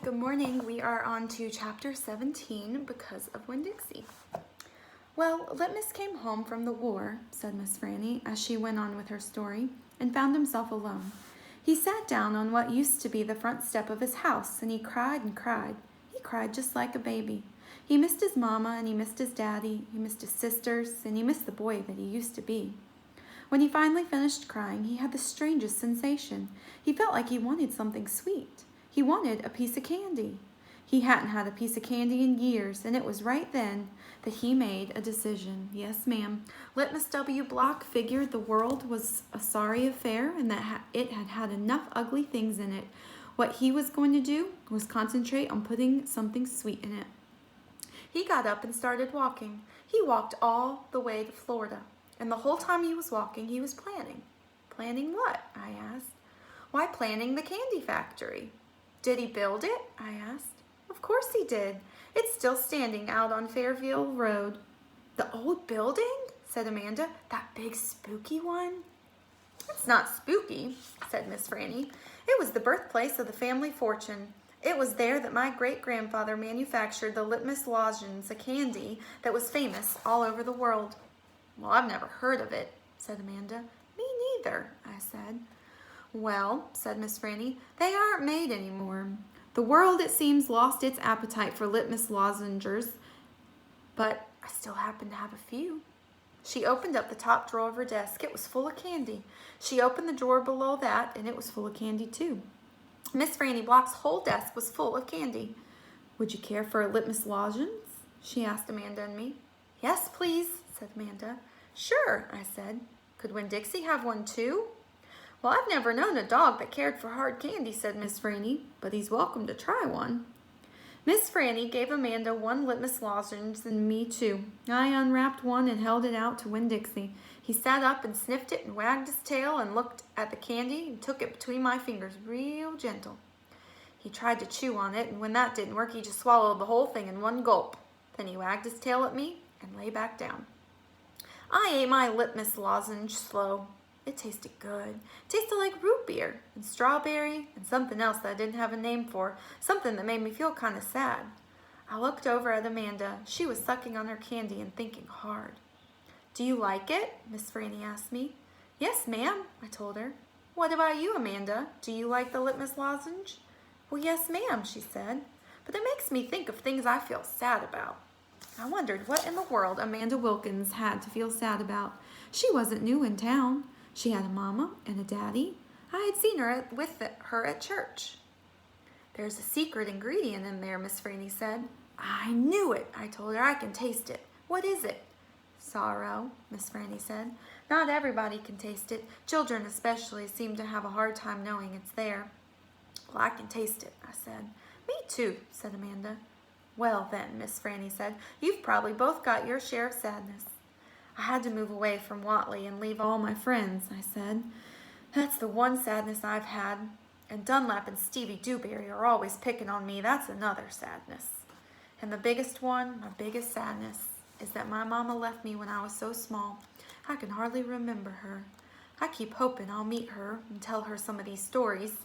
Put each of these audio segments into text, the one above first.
good morning. We are on to chapter 17 because of Winn-Dixie. Well, Litmus came home from the war, said Miss Franny as she went on with her story, and found himself alone. He sat down on what used to be the front step of his house, and he cried and cried. He cried just like a baby. He missed his mama, and he missed his daddy, he missed his sisters, and he missed the boy that he used to be. When he finally finished crying, he had the strangest sensation. He felt like he wanted something sweet. He wanted a piece of candy. He hadn't had a piece of candy in years, and it was right then that he made a decision. Yes, ma'am. Litmus W. Block figured the world was a sorry affair and that it had had enough ugly things in it. What he was going to do was concentrate on putting something sweet in it. He got up and started walking. He walked all the way to Florida, and the whole time he was walking, he was planning. Planning what? I asked. Why, planning the candy factory. Did he build it? I asked. Of course he did. It's still standing out on Fairview Road. The old building? Said Amanda. That big spooky one? It's not spooky, said Miss Franny. It was the birthplace of the family fortune. It was there that my great-grandfather manufactured the Litmus lozenge, a candy that was famous all over the world. Well, I've never heard of it, said Amanda. Me neither, I said. Well, said Miss Franny, they aren't made anymore. The world, it seems, lost its appetite for Litmus lozenges, but I still happen to have a few. She opened up the top drawer of her desk. It was full of candy. She opened the drawer below that, and it was full of candy, too. Miss Franny Block's whole desk was full of candy. Would you care for a Litmus lozenge? She asked Amanda and me. Yes, please, said Amanda. Sure, I said. Could Winn-Dixie have one, too? Well, I've never known a dog that cared for hard candy, said Miss Franny, but he's welcome to try one. Miss Franny gave Amanda one Litmus lozenge and me two. I unwrapped one and held it out to Winn-Dixie. He sat up and sniffed it and wagged his tail and looked at the candy and took it between my fingers real gentle. He tried to chew on it, and when that didn't work, he just swallowed the whole thing in one gulp. Then he wagged his tail at me and lay back down. I ate my Litmus lozenge slow. It tasted good. It tasted like root beer and strawberry and something else that I didn't have a name for, something that made me feel kind of sad. I looked over at Amanda. She was sucking on her candy and thinking hard. Do you like it? Miss Franny asked me. Yes, ma'am, I told her. What about you, Amanda? Do you like the Litmus lozenge? Well, yes, ma'am, she said, but it makes me think of things I feel sad about. I wondered what in the world Amanda Wilkins had to feel sad about. She wasn't new in town. She had a mama and a daddy. I had seen her with her at church. There's a secret ingredient in there, Miss Franny said. I knew it, I told her. I can taste it. What is it? Sorrow, Miss Franny said. Not everybody can taste it. Children especially seem to have a hard time knowing it's there. Well, I can taste it, I said. Me too, said Amanda. Well then, Miss Franny said, you've probably both got your share of sadness. I had to move away from Watley and leave all my friends, I said. That's the one sadness I've had. And Dunlap and Stevie Dewberry are always picking on me. That's another sadness. And the biggest one, my biggest sadness, is that my mama left me when I was so small. I can hardly remember her. I keep hoping I'll meet her and tell her some of these stories.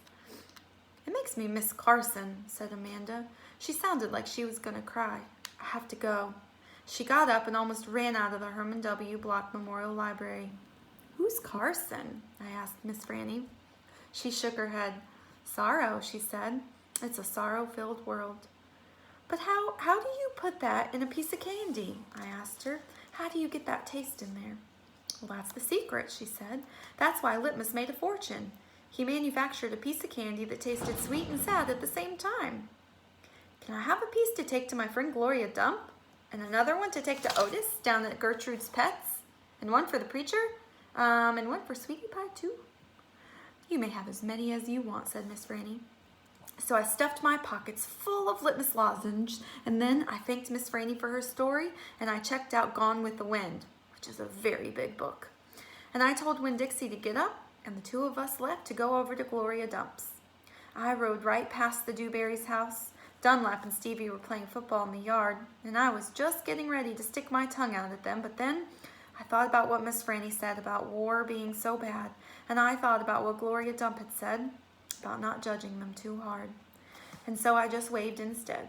It makes me miss Carson, said Amanda. She sounded like she was going to cry. I have to go. She got up and almost ran out of the Herman W. Block Memorial Library. Who's Carson? I asked Miss Franny. She shook her head. Sorrow, she said. It's a sorrow-filled world. But how do you put that in a piece of candy? I asked her. How do you get that taste in there? Well, that's the secret, she said. That's why Litmus made a fortune. He manufactured a piece of candy that tasted sweet and sad at the same time. Can I have a piece to take to my friend Gloria Dump? And another one to take to Otis down at Gertrude's Pets? And one for the preacher? And one for Sweetie Pie, too? You may have as many as you want, said Miss Franny. So I stuffed my pockets full of Litmus lozenge, and then I thanked Miss Franny for her story, and I checked out Gone with the Wind, which is a very big book. And I told Winn-Dixie to get up, and the two of us left to go over to Gloria Dump's. I rode right past the Dewberry's house. Dunlap and Stevie were playing football in the yard, and I was just getting ready to stick my tongue out at them, but then I thought about what Miss Franny said about war being so bad, and I thought about what Gloria Dump had said about not judging them too hard. and so I just waved instead.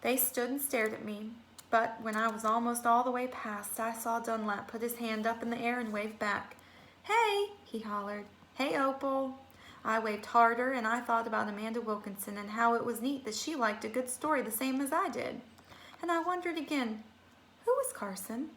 They stood and stared at me, but when I was almost all the way past, I saw Dunlap put his hand up in the air and wave back. "Hey," he hollered. "Hey, Opal." I waved harder, and I thought about Amanda Wilkinson and how it was neat that she liked a good story the same as I did. And I wondered again, who was Carson?